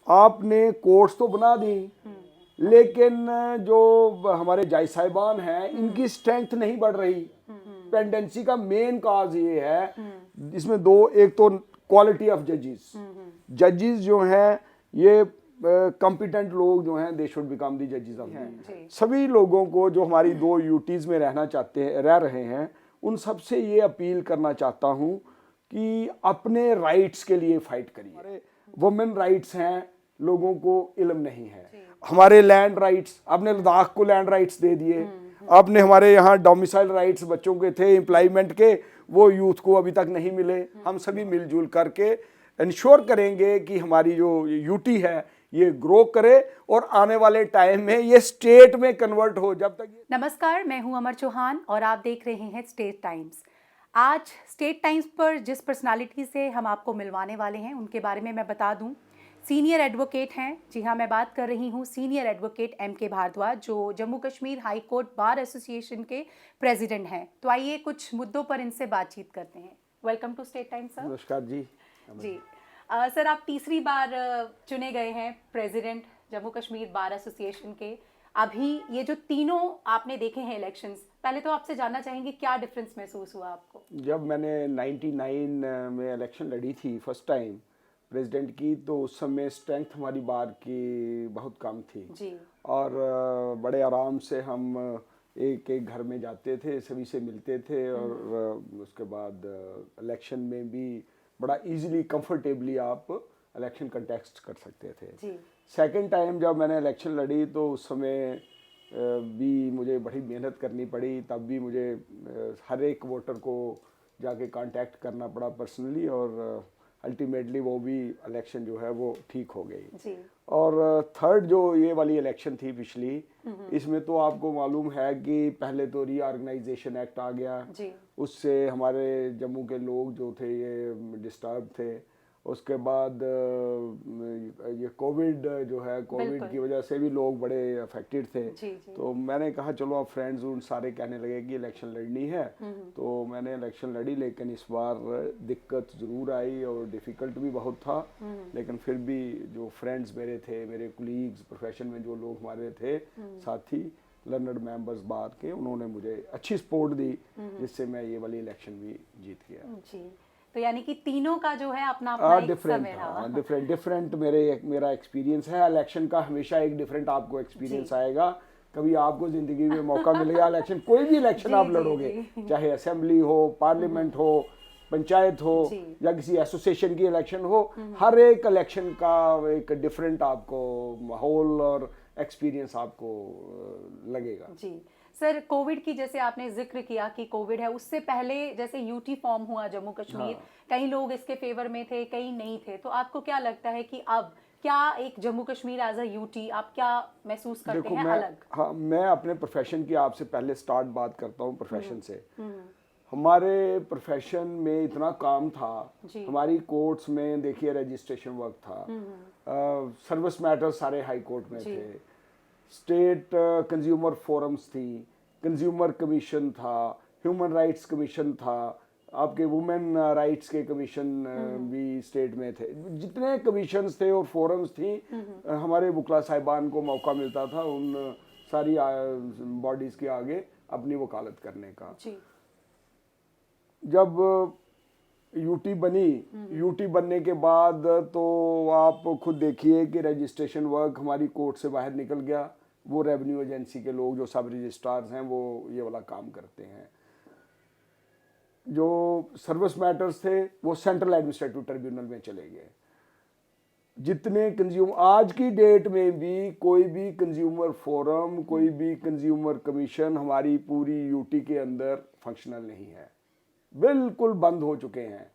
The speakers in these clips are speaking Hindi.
आपने कोर्स तो बना दी, लेकिन जो हमारे जज साहिबान हैं इनकी स्ट्रेंथ नहीं बढ़ रही। पेंडेंसी का मेन काज ये है, इसमें दो, एक तो क्वालिटी ऑफ जजेस। जजेस जो हैं ये कॉम्पिटेंट लोग जो हैं, दे शुड बिकम दी जजेस ऑफ दी। सभी लोगों को जो हमारी दो यूटीज में रहना चाहते हैं, रह रहे हैं, उन सबसे ये अपील करना चाहता हूँ कि अपने राइट्स के लिए फाइट करिए। हमारे वुमेन राइट्स हैं, लोगों को इल्म नहीं है। हमारे लैंड राइट्स, आपने लद्दाख को लैंड राइट्स दे दिए, आपने हमारे यहाँ डोमिसाइल राइट्स बच्चों के थे एम्प्लॉयमेंट के, वो यूथ को अभी तक नहीं मिले। हम सभी मिलजुल करके इंश्योर करेंगे कि हमारी जो यूटी है ये ग्रो करे और आने वाले टाइम में ये स्टेट में कन्वर्ट हो। जब तक नमस्कार, मैं हूं अमर चौहान और आप देख रहे हैं स्टेट टाइम्स। आज स्टेट टाइम्स पर जिस पर्सनालिटी से हम आपको मिलवाने वाले हैं उनके बारे में मैं बता दूं। सीनियर एडवोकेट हैं, जी हाँ, मैं बात कर रही हूं सीनियर एडवोकेट M.K. भारद्वाज, जो Jammu Kashmir high court bar association के प्रेसिडेंट हैं। तो आइए कुछ मुद्दों पर इनसे बातचीट करते हैं। Welcome to State Times sir. नमस्कार जी। जी सर, आप तीसरी बार चुने गए हैं president Jammu Kashmir bar association के। अभी ये जो तीनों आपने देखे हैं इलेक्शंस, पहले तो आपसे जानना चाहेंगे क्या डिफरेंस महसूस हुआ आपको? जब मैंने 99 में इलेक्शन लड़ी थी फर्स्ट टाइम प्रेसिडेंट की, तो उस समय स्ट्रेंथ हमारी बार की बहुत कम थी जी। और बड़े आराम से हम एक एक घर में जाते थे, सभी से मिलते थे और उसके बाद इलेक्शन में भी बड़ा इजीली कंफर्टेबली आप इलेक्शन कंटेस्ट कर सकते थे। सेकंड टाइम जब मैंने इलेक्शन लड़ी तो उस समय भी मुझे बड़ी मेहनत करनी पड़ी, तब भी मुझे हर एक वोटर को जाके कांटेक्ट करना पड़ा पर्सनली और अल्टीमेटली वो भी इलेक्शन जो है वो ठीक हो गई। और थर्ड जो ये वाली इलेक्शन थी पिछली, इसमें तो आपको मालूम है कि पहले तो रीऑर्गेनाइजेशन एक्ट आ गया, उससे हमारे जम्मू के लोग जो थे ये डिस्टर्ब थे। उसके बाद ये कोविड जो है, कोविड की वजह से भी लोग बड़े अफेक्टेड थे। तो मैंने कहा चलो अब फ्रेंड्स उन सारे कहने लगे कि इलेक्शन लड़नी है, तो मैंने इलेक्शन लड़ी। लेकिन इस बार दिक्कत ज़रूर आई और डिफ़िकल्ट भी बहुत था, लेकिन फिर भी जो फ्रेंड्स मेरे थे, मेरे कुलीग्स, प्रोफेशन में जो लोग हमारे थे साथी, लर्नड मेंबर्स बार के, उन्होंने मुझे अच्छी सपोर्ट दी, जिससे मैं ये वाली इलेक्शन भी जीत गया। तो यानी कि तीनों का जो है अपना अपना एक समय रहा। डिफरेंट मेरा एक्सपीरियंस है इलेक्शन का। हमेशा एक डिफरेंट आपको एक्सपीरियंस आएगा। कभी आपको जिंदगी में मौका मिलेगा इलेक्शन, कोई भी इलेक्शन आप लड़ोगे, चाहे असेंबली हो, पार्लियामेंट हो, पंचायत हो या किसी एसोसिएशन की इलेक्शन हो, हर एक इलेक्शन का एक डिफरेंट आपको माहौल और एक्सपीरियंस आपको लगेगा। जी सर, कोविड की जैसे आपने जिक्र किया कि कोविड है, उससे पहले जैसे यूटी फॉर्म हुआ जम्मू कश्मीर, कई लोग इसके फेवर में थे, कई नहीं थे। तो आपको क्या लगता है कि अब क्या एक Jammu Kashmir as a UT आप क्या महसूस करते हैं अलग? हाँ, मैं अपने प्रोफेशन की आपसे पहले स्टार्ट बात करता हूँ प्रोफेशन से। हमारे प्रोफेशन में इतना काम था, हमारी कोर्ट्स में देखिए रजिस्ट्रेशन वर्क था, सर्विस मैटर सारे हाई कोर्ट में थे, स्टेट कंज्यूमर फोरम्स थी, कंज्यूमर कमीशन था, ह्यूमन राइट्स कमीशन था, आपके वुमेन राइट्स के कमीशन भी स्टेट में थे। जितने कमीशंस थे और फोरम्स थी, हमारे बुकला साहिबान को मौका मिलता था उन सारी बॉडीज के आगे अपनी वकालत करने का। जब यूटी बनी, यूटी बनने के बाद तो आप खुद देखिए कि रजिस्ट्रेशन वर्क हमारी कोर्ट से बाहर निकल गया। वो रेवेन्यू एजेंसी के लोग जो सब रजिस्ट्रार्स हैं वो ये वाला काम करते हैं। जो सर्विस मैटर्स थे वो सेंट्रल एडमिनिस्ट्रेटिव ट्रिब्यूनल में चले गए। जितने कंज्यूमर आज की डेट में भी कोई भी कंज्यूमर फोरम, कोई भी कंज्यूमर कमीशन हमारी पूरी यूटी के अंदर फंक्शनल नहीं है, बिल्कुल बंद हो चुके हैं।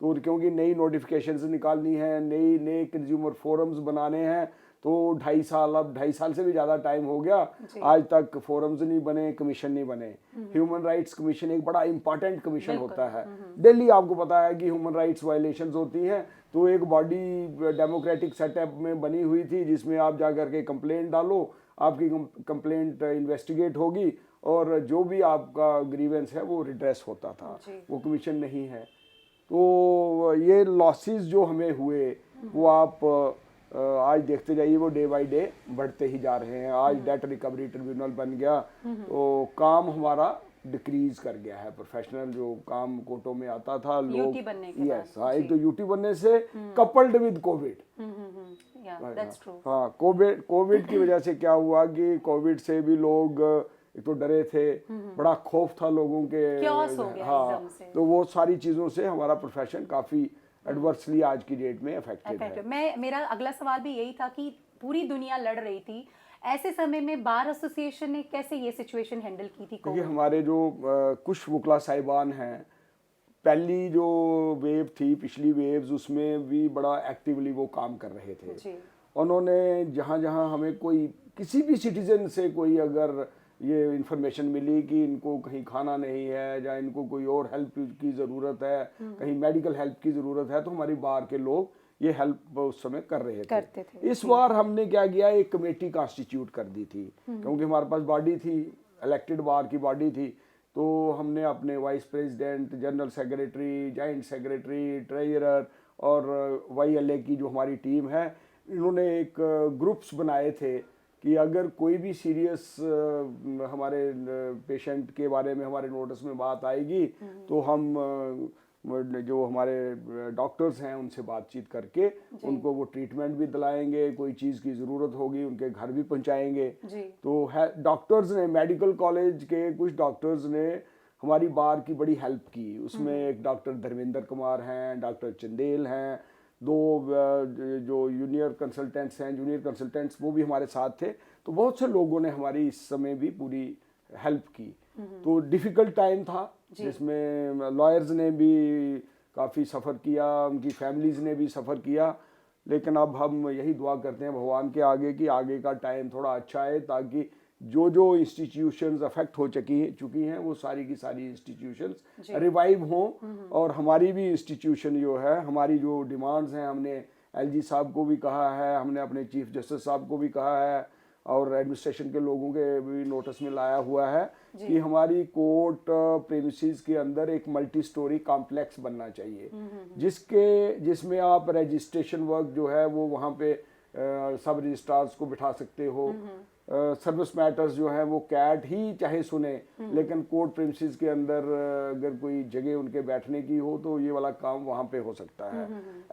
तो क्योंकि नई नोटिफिकेशंस निकालनी है, नए कंज्यूमर फोरम्स बनाने हैं, तो 2.5 साल, अब 2.5 साल से भी ज़्यादा टाइम हो गया, आज तक फोरम्स नहीं बने, कमीशन नहीं बने। ह्यूमन राइट्स कमीशन एक बड़ा इंपॉर्टेंट कमीशन होता है। दिल्ली आपको पता है कि ह्यूमन राइट्स वायलेशंस होती हैं, तो एक बॉडी डेमोक्रेटिक सेटअप में बनी हुई थी जिसमें आप जा करके कंप्लेंट डालो, आपकी कंप्लेंट इन्वेस्टिगेट होगी और जो भी आपका ग्रीवेंस है वो रिड्रेस होता था। वो कमीशन नहीं है, तो ये लॉसेस जो हमें हुए वो आप आज देखते जाइए वो डे बाय डे बढ़ते ही जा रहे हैं। आज डेट रिकवरी ट्रिब्यूनल बन गया तो काम हमारा डिक्रीज कर गया है। प्रोफेशनल जो काम कोर्टों में आता था लोग, यूटी बनने के यस हाँ, एक तो यूटी बनने से coupled with Covid, that's true. हाँ कोविड की वजह से क्या हुआ कि कोविड से भी लोग एक तो डरे थे, बड़ा खौफ था लोगों के, Chaos हो गया एकदम से। तो वो सारी चीजों से हमारा प्रोफेशन काफी एडवर्सली आज की डेट में अफेक्टेड है। मेरा अगला सवाल भी यही था कि पूरी दुनिया लड़ रही थी, ऐसे समय में बार एसोसिएशन ने कैसे ये सिचुएशन हैंडल की थी? क्योंकि हमारे जो कुछ वकला साहिबान हैं, पहली जो वेव थी, पिछली वेव्स, उसमें भी बड़ा एक्टिवली वो काम कर रहे थे जी। उन्होंने जहाँ जहाँ हमें कोई किसी भी सिटीजन से कोई अगर ये इंफॉर्मेशन मिली कि इनको कहीं खाना नहीं है या इनको कोई और हेल्प की ज़रूरत है, कहीं मेडिकल हेल्प की ज़रूरत है, तो हमारी बार के लोग ये हेल्प उस समय कर रहे थे। इस बार हमने क्या किया, एक कमेटी कॉन्स्टिट्यूट कर दी थी, क्योंकि हमारे पास बॉडी थी, इलेक्टेड बार की बॉडी थी, तो हमने अपने vice president, general secretary, joint secretary, treasurer और YLA की जो हमारी टीम है, इन्होंने एक ग्रुप्स बनाए थे कि अगर कोई भी सीरियस हमारे पेशेंट के बारे में हमारे नोटिस में बात आएगी तो हम जो हमारे डॉक्टर्स हैं उनसे बातचीत करके उनको वो ट्रीटमेंट भी दिलाएंगे, कोई चीज़ की ज़रूरत होगी उनके घर भी पहुंचाएंगे। तो है डॉक्टर्स ने, मेडिकल कॉलेज के कुछ डॉक्टर्स ने हमारी बार की बड़ी हेल्प की। उसमें एक डॉक्टर धर्मेंद्र कुमार हैं, डॉक्टर चंदेल हैं, दो जो जूनियर कंसल्टेंट्स वो भी हमारे साथ थे। तो बहुत से लोगों ने हमारी इस समय भी पूरी हेल्प की। तो डिफ़िकल्ट टाइम था जिसमें लॉयर्स ने भी काफ़ी सफ़र किया, उनकी फैमिलीज़ ने भी सफ़र किया, लेकिन अब हम यही दुआ करते हैं भगवान के आगे कि आगे का टाइम थोड़ा अच्छा है, ताकि जो जो इंस्टीट्यूशंस अफेक्ट हो चुकी हैं वो सारी की सारी इंस्टीट्यूशंस रिवाइव हों, और हमारी भी इंस्टीट्यूशन जो है, हमारी जो डिमांड्स हैं, हमने LG साहब को भी कहा है, हमने अपने चीफ जस्टिस साहब को भी कहा है और एडमिनिस्ट्रेशन के लोगों के भी नोटिस में लाया हुआ है कि हमारी कोर्ट प्रेमिसेस के अंदर एक मल्टी स्टोरी कॉम्प्लेक्स बनना चाहिए, जिसमें आप रजिस्ट्रेशन वर्क जो है वो वहाँ पे सब रजिस्ट्रार्स को बिठा सकते हो, सर्विस मैटर्स जो है वो कैट ही चाहे सुने, लेकिन कोर्ट प्रेमिसेस के अंदर अगर कोई जगह उनके बैठने की हो तो ये वाला काम वहाँ पे हो सकता है।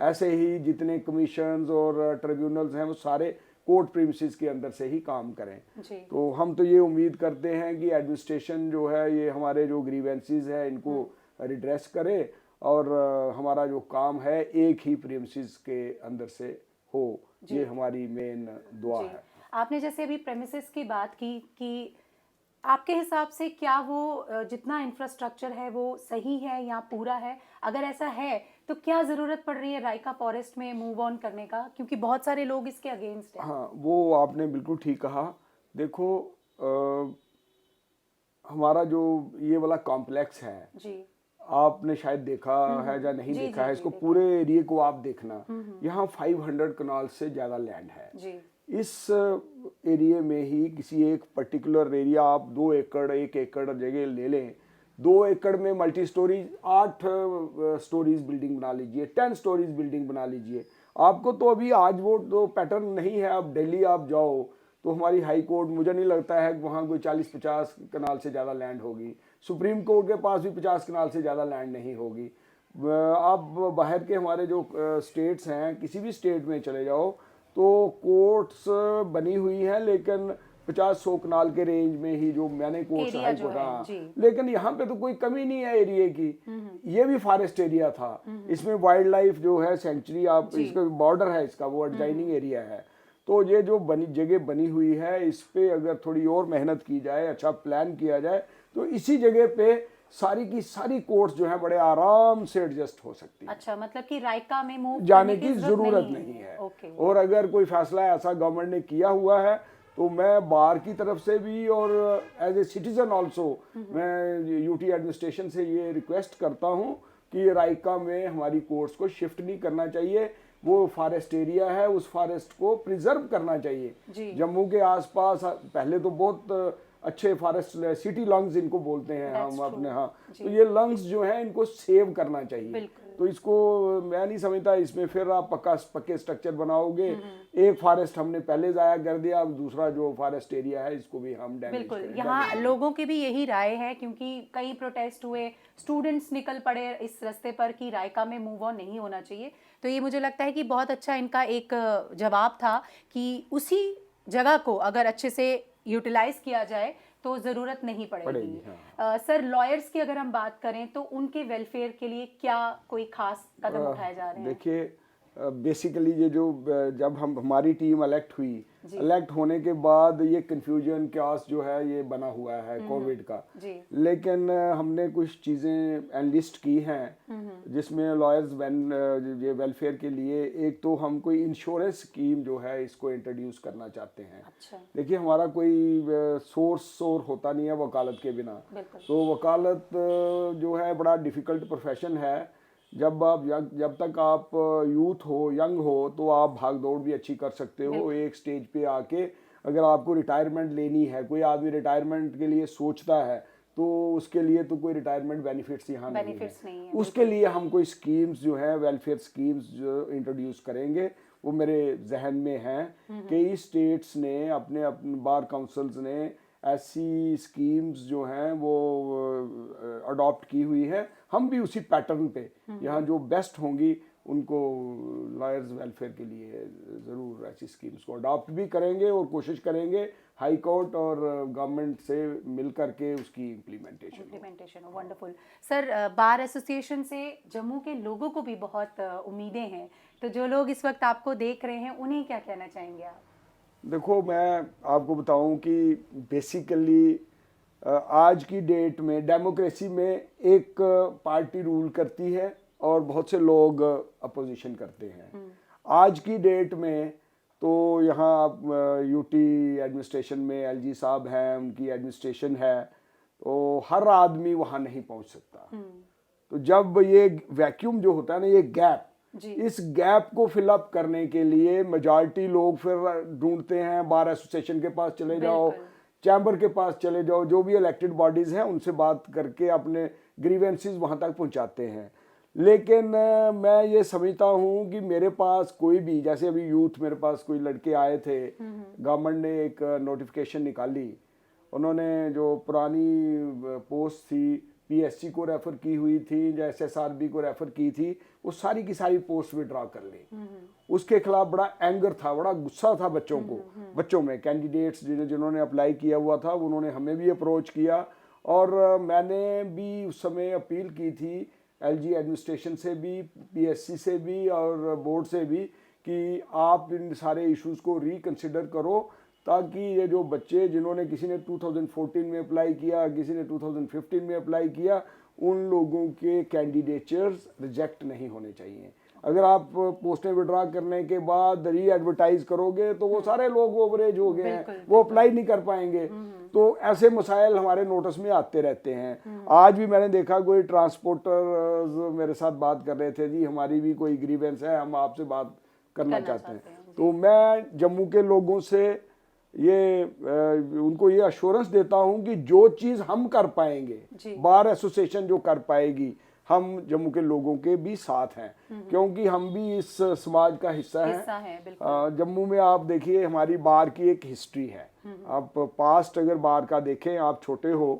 ऐसे ही जितने कमीशंस और ट्रिब्यूनल्स हैं वो सारे कोर्ट प्रीमिसेस के अंदर से ही काम करें। तो हम तो ये उम्मीद करते हैं कि एडमिनिस्ट्रेशन जो है ये हमारे जो ग्रीवेंसेस है इनको रिड्रेस करे और हमारा जो काम है एक ही प्रीमिसेस के अंदर से हो, ये हमारी मेन दुआ है। आपने जैसे अभी प्रेमिसेस की बात की कि आपके हिसाब से क्या वो जितना इंफ्रास्ट्रक्चर है वो सही है या पूरा है? अगर ऐसा है तो क्या ज़रूरत पड़ रही है राइका फॉरेस्ट में मूव ऑन करने का, क्योंकि बहुत सारे लोग इसके अगेंस्ट हैं? हाँ, वो आपने बिल्कुल ठीक कहा। देखो हमारा जो ये वाला कॉम्प्लेक्स है जी, आपने शायद देखा है या नहीं देखा है, इसको पूरे एरिया को आप देखना, यहाँ 500 कनाल से ज़्यादा लैंड है जी। इस एरिया में ही किसी एक पर्टिकुलर एरिया आप 2 एकड़ 1 एकड़ जगह ले लें, 2 एकड़ में मल्टी स्टोरीज 8 स्टोरीज बिल्डिंग बना लीजिए, 10 स्टोरीज बिल्डिंग बना लीजिए। आपको तो अभी आज वो तो पैटर्न नहीं है। आप दिल्ली आप जाओ तो हमारी हाई कोर्ट, मुझे नहीं लगता है कि वहाँ कोई 40-50 कनाल से ज़्यादा लैंड होगी। सुप्रीम कोर्ट के पास भी 50 कनाल से ज़्यादा लैंड नहीं होगी। आप बाहर के हमारे जो स्टेट्स हैं, किसी भी स्टेट में चले जाओ तो कोर्ट्स बनी हुई हैं, लेकिन 50-100 कनाल के रेंज में ही जो मैंने कोर्ट्स हाई कोर्ट, लेकिन यहाँ पे तो कोई कमी नहीं है एरिया की। ये भी फॉरेस्ट एरिया था, इसमें वाइल्ड लाइफ जो है सेंचुरी, आप इसका बॉर्डर है इसका, वो एडजाइनिंग एरिया है। तो ये जो जगह बनी हुई है, इस पे अगर थोड़ी और मेहनत की जाए, अच्छा प्लान किया जाए, तो इसी जगह पे सारी की सारी कोर्ट्स जो है बड़े आराम से एडजस्ट हो सकती है। अच्छा, मतलब कि राइका में मूव जाने की जरूरत नहीं है। और अगर कोई फैसला ऐसा गवर्नमेंट ने किया हुआ है तो मैं बार की तरफ से भी और एज ए सिटीजन ऑल्सो मैं यूटी एडमिनिस्ट्रेशन से ये रिक्वेस्ट करता हूँ कि राइका में हमारी कोर्ट्स को शिफ्ट नहीं करना चाहिए। वो फॉरेस्ट एरिया है, उस फॉरेस्ट को प्रिजर्व करना चाहिए। जम्मू के आसपास पहले तो बहुत अच्छे फॉरेस्ट, सिटी लंग्स इनको बोलते हैं हम अपने, हाँ, तो ये लंग्स जो हैं इनको सेव करना चाहिए। तो इसको मैं नहीं समझता इसमें फिर आप पक्के स्ट्रक्चर बनाओगे। एक फॉरेस्ट हमने पहले ज़ाया कर दिया, अब दूसरा जो फॉरेस्ट एरिया है इसको भी हम डैमेज बिल्कुल, करें। यहाँ लोगों की भी यही राय है, क्योंकि कई प्रोटेस्ट हुए, स्टूडेंट्स निकल पड़े इस रास्ते पर कि रायका में मूव ऑन नहीं होना चाहिए। तो ये मुझे लगता है कि बहुत अच्छा इनका एक जवाब था कि उसी जगह को अगर अच्छे से यूटिलाइज किया जाए तो ज़रूरत नहीं पड़ेगी। सर, लॉयर्स की अगर हम बात करें तो उनके वेलफेयर के लिए क्या कोई खास कदम उठाए जा रहे हैं? देखिए, बेसिकली ये जो जब हमारी टीम इलेक्ट हुई, इलेक्ट होने के बाद ये कन्फ्यूजन क्यास जो है ये बना हुआ है कोविड का। लेकिन हमने कुछ चीज़ें एनलिस्ट की हैं जिसमें लॉयर्स ये वेलफेयर के लिए एक तो हम कोई इंश्योरेंस स्कीम जो है इसको इंट्रोड्यूस करना चाहते हैं। अच्छा। देखिए, हमारा कोई सोर्स होता नहीं है वकालत के बिना। तो वकालत जो है बड़ा डिफ़िकल्ट प्रोफेशन है। जब तक आप यूथ हो, यंग हो, तो आप भाग दौड़ भी अच्छी कर सकते हो। एक स्टेज पे आके अगर आपको रिटायरमेंट लेनी है, कोई आदमी रिटायरमेंट के लिए सोचता है तो उसके लिए तो कोई रिटायरमेंट बेनिफिट्स यहाँ नहीं है। उसके लिए हम कोई स्कीम्स जो है वेलफेयर स्कीम्स जो इंट्रोड्यूस करेंगे, वो मेरे जहन में हैं। कई स्टेट्स ने अपने बार काउंसिल्स ने ऐसी स्कीम्स जो हैं वो अडॉप्ट की हुई है। हम भी उसी पैटर्न पे यहाँ जो बेस्ट होंगी उनको लॉयर्स वेलफेयर के लिए ज़रूर ऐसी स्कीम्स को अडॉप्ट भी करेंगे और कोशिश करेंगे हाई कोर्ट और गवर्नमेंट से मिल करके उसकी इम्प्लीमेंटेशन हो। वंडरफुल। सर, बार एसोसिएशन से जम्मू के लोगों को भी बहुत उम्मीदें हैं, तो जो लोग इस वक्त आपको देख रहे हैं उन्हें क्या कहना चाहेंगे आप? देखो, मैं आपको बताऊं कि बेसिकली आज की डेट में डेमोक्रेसी में एक पार्टी रूल करती है और बहुत से लोग अपोजिशन करते हैं। आज की डेट में तो यहाँ आप यूटी एडमिनिस्ट्रेशन में एलजी साहब हैं, उनकी एडमिनिस्ट्रेशन है, तो हर आदमी वहाँ नहीं पहुँच सकता। तो जब ये वैक्यूम जो होता है ना, ये गैप, इस गैप को फिलअप करने के लिए मेजॉरिटी लोग फिर ढूंढते हैं, बार एसोसिएशन के पास चले जाओ, चैम्बर के पास चले जाओ, जो भी इलेक्टेड बॉडीज़ हैं उनसे बात करके अपने ग्रीवेंसेस वहाँ तक पहुँचाते हैं। लेकिन मैं ये समझता हूँ कि मेरे पास कोई भी, जैसे अभी यूथ मेरे पास कोई लड़के आए थे, गवर्नमेंट ने एक नोटिफिकेशन निकाली, उन्होंने जो पुरानी पोस्ट थी पीएससी को रेफर की हुई थी या एसएसआरबी को रेफर की थी, वो सारी की सारी पोस्ट विड्रॉ कर ली। उसके खिलाफ बड़ा एंगर था, बड़ा गुस्सा था बच्चों में कैंडिडेट्स जिन्होंने अप्लाई किया हुआ था, उन्होंने हमें भी अप्रोच किया और मैंने भी उस समय अपील की थी एलजी एडमिनिस्ट्रेशन से भी, पीएससी से भी और बोर्ड से भी कि आप इन सारे इश्यूज़ को रिकंसिडर करो, ताकि ये जो बच्चे जिन्होंने किसी ने 2014 में अप्लाई किया, किसी ने 2015 में अप्लाई किया, उन लोगों के कैंडिडेचर्स रिजेक्ट नहीं होने चाहिए। अगर आप पोस्टें विड्रॉ करने के बाद री एडवर्टाइज करोगे तो वो सारे लोग ओवरेज हो गए हैं, वो अप्लाई नहीं कर पाएंगे। तो ऐसे मसाइल हमारे नोटिस में आते रहते हैं। आज भी मैंने देखा कोई ट्रांसपोर्टर मेरे साथ बात कर रहे थे, जी हमारी भी कोई ग्रीवेंस है, हम आपसे बात करना चाहते हैं। तो मैं जम्मू के लोगों से उनको ये अश्योरेंस देता हूं कि जो चीज़ हम कर पाएंगे, बार एसोसिएशन जो कर पाएगी, हम जम्मू के लोगों के भी साथ हैं, क्योंकि हम भी इस समाज का हिस्सा हैं। जम्मू में आप देखिए हमारी बार की एक हिस्ट्री है। आप पास्ट अगर बार का देखें, आप छोटे हो,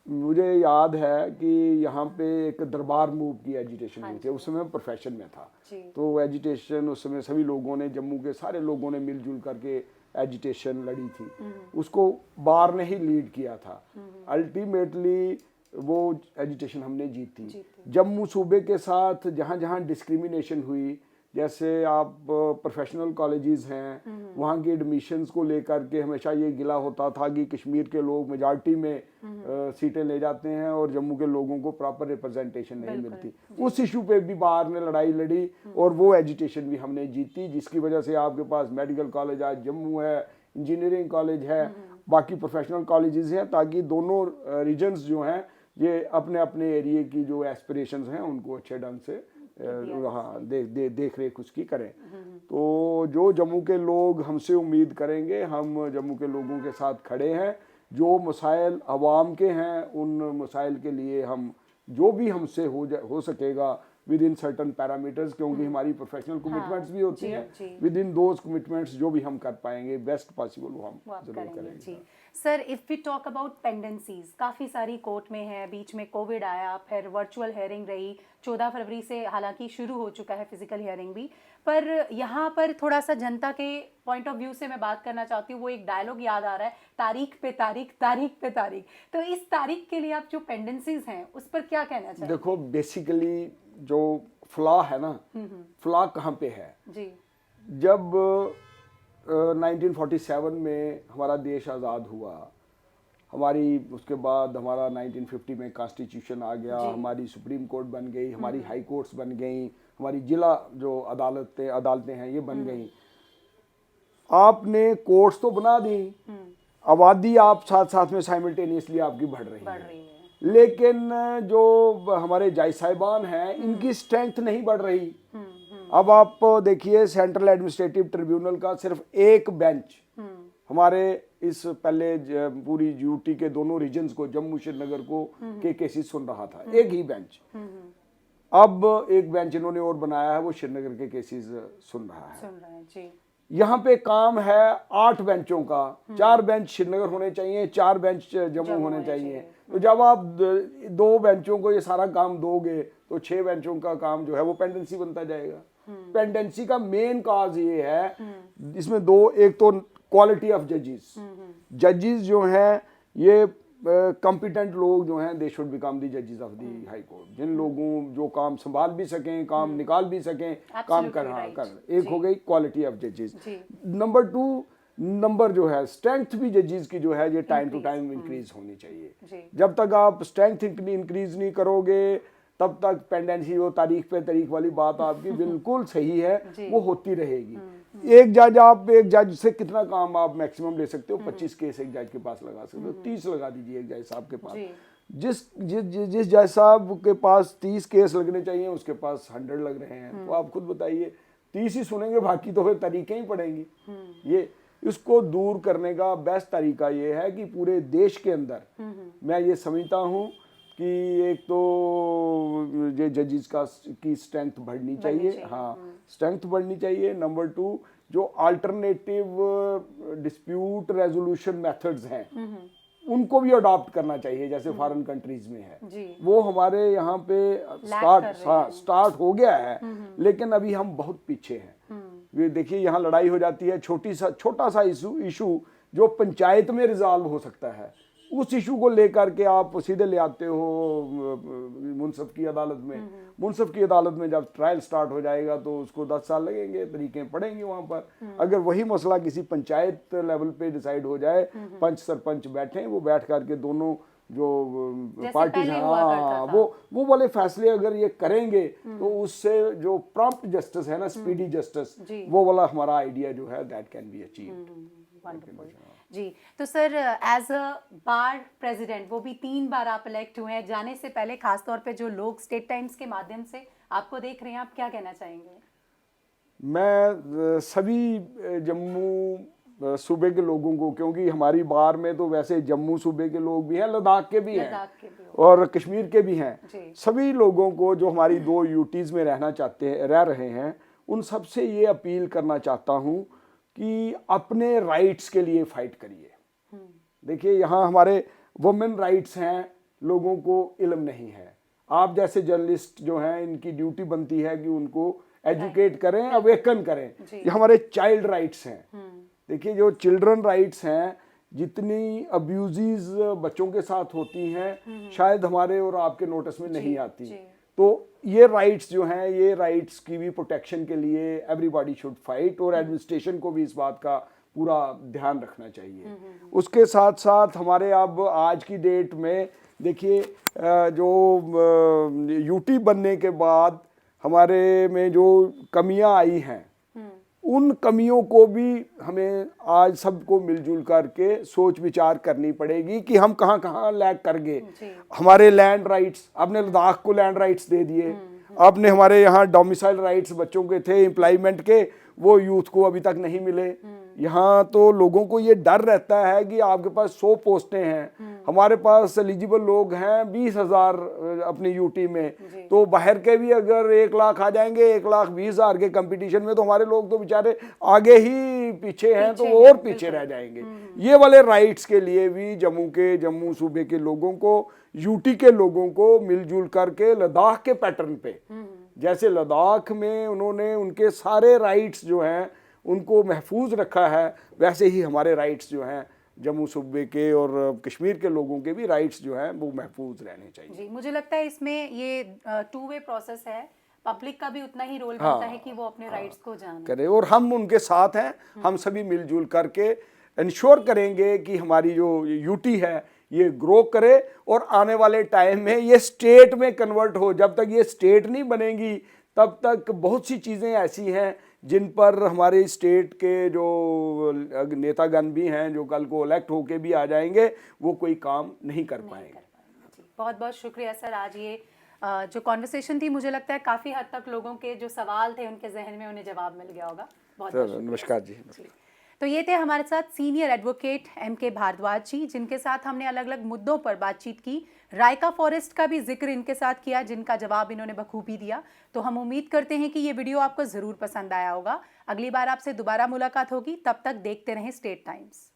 मुझे याद है कि यहाँ पे एक दरबार मूव की एजिटेशन हुई थी, उस समय प्रोफेशन में था। तो एजिटेशन उस समय सभी लोगों ने, जम्मू के सारे लोगों ने मिलजुल करके एजिटेशन लड़ी थी, उसको बार ने ही लीड किया था। अल्टीमेटली वो एजिटेशन हमने जीती। जम्मू सूबे के साथ जहाँ जहाँ डिस्क्रिमिनेशन हुई, जैसे आप प्रोफेशनल कॉलेजेस हैं, वहाँ की एडमिशन्स को लेकर के हमेशा ये गिला होता था कि कश्मीर के लोग मेजॉरिटी में सीटें ले जाते हैं और जम्मू के लोगों को प्रॉपर रिप्रेजेंटेशन नहीं मिलती। उस इशू पे भी बार ने लड़ाई लड़ी और वो एजुटेशन भी हमने जीती, जिसकी वजह से आपके पास मेडिकल कॉलेज आज जम्मू है, इंजीनियरिंग कॉलेज है, बाकी प्रोफेशनल कॉलेजेस हैं, ताकि दोनों रीजन्स जो हैं ये अपने अपने एरिया की जो एस्पिरेशंस हैं उनको अच्छे ढंग से देख रेख उसकी करें। तो जो जम्मू के लोग हमसे उम्मीद करेंगे, हम जम्मू के लोगों के साथ खड़े हैं। जो मसाइल अवाम के हैं, उन मसाइल के लिए हम जो भी हमसे हो सकेगा विद इन सर्टन पैरामीटर्स, क्योंकि हमारी प्रोफेशनल कमिटमेंट्स भी होती हैं। विद इन दोज कमिटमेंट्स जो भी हम कर पाएंगे बेस्ट पॉसिबल वो हम जरूर करेंगे। जी sir, if we talk about pendencies, काफ़ी सारी कोर्ट में है, बीच में कोविड आया, फिर वर्चुअल हियरिंग रही, 14 फरवरी से हालांकि शुरू हो चुका है फिजिकल हियरिंग भी, पर यहाँ पर थोड़ा सा जनता के पॉइंट ऑफ व्यू से मैं बात करना चाहती हूँ। वो एक डायलॉग याद आ रहा है, तारीख पे तारीख, तारीख पे तारीख। तो इस तारीख के लिए आप जो पेंडेंसीज हैं उस पर क्या कहना चाहेंगे? देखो, बेसिकली जो फ्लॉ है ना, फ्लॉ कहाँ पे है जी? जब 1947 में हमारा देश आज़ाद हुआ, हमारी उसके बाद हमारा 1950 में कॉन्स्टिट्यूशन आ गया, हमारी सुप्रीम कोर्ट बन गई, हमारी हाई कोर्ट्स बन गई, हमारी जिला जो अदालतें हैं ये बन गई। आपने कोर्ट्स तो बना दी, आबादी आप साथ साथ में साइमल्टेनियसली आपकी बढ़ रही है, लेकिन जो हमारे जज साहिबान हैं इनकी स्ट्रेंथ नहीं बढ़ रही। अब आप देखिए, सेंट्रल एडमिनिस्ट्रेटिव ट्रिब्यूनल का सिर्फ एक बेंच हमारे इस पहले पूरी यूटी के दोनों रीजन्स को, जम्मू श्रीनगर को के केसेस सुन रहा था, एक ही बेंच। अब एक बेंच इन्होंने और बनाया है, वो श्रीनगर के केसेस सुन रहा है जी। यहाँ पे काम है 8 बेंचों का, 4 बेंच श्रीनगर होने चाहिए, 4 बेंच जम्मू होने चाहिए। तो जब आप 2 बेंचों को ये सारा काम दोगे तो 6 बेंचों का काम जो है वो पेंडेंसी बनता जाएगा। पेंडेंसी का मेन काज ये है, इसमें एक तो क्वालिटी ऑफ जजेस जो हैं ये कॉम्पिटेंट लोग जो हैं, दे शुड बिकम द जजेस ऑफ द हाई कोर्ट। जिन लोगों जो काम संभाल भी सकें, काम निकाल भी सकें, काम कर एक हो गई क्वालिटी ऑफ जजेस। नंबर 2 नंबर जो है स्ट्रेंथ भी जजेस की जो है ये टाइम टू टाइम इंक्रीज होनी चाहिए। जब तक आप स्ट्रेंथ इंक्रीज नहीं करोगे तब तक पेंडेंसी, वो तारीख पे तारीख वाली बात आपकी बिल्कुल सही है, वो होती रहेगी। एक जज से कितना काम आप मैक्सिमम ले सकते हो? 25 केस एक जज के पास लगा सकते हो, 30 लगा दीजिए एक जज साहब के पास। जिस जज साहब के पास 30 केस लगने चाहिए उसके पास 100 लग रहे हैं, तो आप खुद बताइए 30 ही सुनेंगे, बाकी तो फिर तरीके ही पड़ेंगी। ये इसको दूर करने का बेस्ट तरीका ये है कि पूरे देश के अंदर मैं ये समझता हूँ कि एक तो ये जजेस की स्ट्रेंथ बढ़नी चाहिए। हाँ, स्ट्रेंथ बढ़नी चाहिए। नंबर 2 जो अल्टरनेटिव डिस्प्यूट रेजोल्यूशन मेथड्स हैं उनको भी अडॉप्ट करना चाहिए, जैसे फॉरेन कंट्रीज में है। वो हमारे यहाँ पे स्टार्ट हो गया है, लेकिन अभी हम बहुत पीछे हैं। ये देखिए, यहाँ लड़ाई हो जाती है, छोटा सा इशू जो पंचायत में रिजॉल्व हो सकता है, उस इशू को लेकर के आप सीधे ले आते हो मुंसफ की अदालत में। मुंसफ की अदालत में जब ट्रायल स्टार्ट हो जाएगा तो उसको 10 साल लगेंगे, तरीके पड़ेंगे वहाँ पर। अगर वही मसला किसी पंचायत लेवल पे डिसाइड हो जाए, पंच सरपंच बैठे, वो बैठ करके दोनों जो पार्टीज हैं वो वाले फैसले अगर ये करेंगे तो उससे जो प्रॉम्प्ट जस्टिस है ना, स्पीडी जस्टिस, वो वाला हमारा आइडिया जो है दैट कैन बी अचीव्ड। जी, तो sir as a bar president, वो भी 3 बार आप इलेक्ट हुए हैं, जाने से पहले खासतौर पे जो लोग स्टेट टाइम्स के माध्यम से आपको देख रहे हैं, आप क्या कहना चाहेंगे? मैं सभी जम्मू सूबे के लोगों को, क्योंकि हमारी बार में तो वैसे जम्मू सूबे के लोग भी हैं, लद्दाख के भी हैं और कश्मीर के भी हैं, सभी लोगों को जो हमारी 2 यूटीज़ में रह रहे हैं, उन सबसे ये अपील करना चाहता हूँ कि अपने राइट्स के लिए फाइट करिए। देखिए, यहाँ हमारे वुमेन राइट्स हैं, लोगों को इल्म नहीं है। आप जैसे जर्नलिस्ट जो हैं, इनकी ड्यूटी बनती है कि उनको एजुकेट करें, अवेकन करें। ये हमारे चाइल्ड राइट्स हैं। देखिए, जो चिल्ड्रन राइट्स हैं, जितनी अब्यूज़ बच्चों के साथ होती हैं शायद हमारे और आपके नोटिस में नहीं आती। तो ये राइट्स जो हैं, ये राइट्स की भी प्रोटेक्शन के लिए एवरीबॉडी शुड फाइट, और एडमिनिस्ट्रेशन को भी इस बात का पूरा ध्यान रखना चाहिए। उसके साथ साथ हमारे अब आज की डेट में देखिए, जो यूटी बनने के बाद हमारे में जो कमियां आई हैं, उन कमियों को भी हमें आज सबको मिलजुल करके सोच विचार करनी पड़ेगी कि हम कहाँ कहाँ लैग कर गए। हमारे लैंड राइट्स, आपने लद्दाख को लैंड राइट्स दे दिए, आपने हमारे यहाँ डोमिसाइल राइट्स बच्चों के थे एम्प्लॉयमेंट के, वो यूथ को अभी तक नहीं मिले। यहाँ तो लोगों को ये डर रहता है कि आपके पास 100 पोस्टें हैं, हमारे पास एलिजिबल लोग हैं 20,000 अपनी यूटी में, तो बाहर के भी अगर 1 लाख आ जाएंगे 1,20,000 के कंपटीशन में, तो हमारे लोग तो बेचारे आगे ही पीछे हैं, तो वो और पीछे रह जाएंगे। ये वाले राइट्स के लिए भी जम्मू सूबे के लोगों को, यूटी के लोगों को मिलजुल करके लद्दाख के पैटर्न पे, जैसे लद्दाख में उन्होंने उनके सारे राइट्स जो हैं उनको महफूज रखा है, वैसे ही हमारे राइट्स जो हैं जम्मू सूबे के और कश्मीर के लोगों के भी राइट्स जो हैं वो महफूज रहने चाहिए। जी, मुझे लगता है इसमें ये 2 वे प्रोसेस है, पब्लिक का भी उतना ही रोल बनता है कि वो अपने राइट्स को जाने करे, और हम उनके साथ हैं, हम सभी मिलजुल करके इंश्योर करेंगे कि हमारी जो यूटी है ये ग्रो करे और आने वाले टाइम में ये स्टेट में कन्वर्ट हो। जब तक ये स्टेट नहीं बनेगी तब तक बहुत सी चीज़ें ऐसी हैं जिन पर हमारे स्टेट के जो नेतागण भी हैं, जो कल को इलेक्ट होके भी आ जाएंगे, वो कोई काम नहीं कर पाएंगे। बहुत बहुत शुक्रिया सर। आज ये जो कॉन्वर्सेशन थी, मुझे लगता है काफ़ी हद तक लोगों के जो सवाल थे उनके जहन में उन्हें जवाब मिल गया होगा। बहुत नमस्कार जी। तो ये थे हमारे साथ सीनियर एडवोकेट MK भारद्वाज जी, जिनके साथ हमने अलग अलग मुद्दों पर बातचीत की। रायका फॉरेस्ट का भी जिक्र इनके साथ किया, जिनका जवाब इन्होंने बखूबी दिया। तो हम उम्मीद करते हैं कि ये वीडियो आपको ज़रूर पसंद आया होगा। अगली बार आपसे दोबारा मुलाकात होगी, तब तक देखते रहें स्टेट टाइम्स।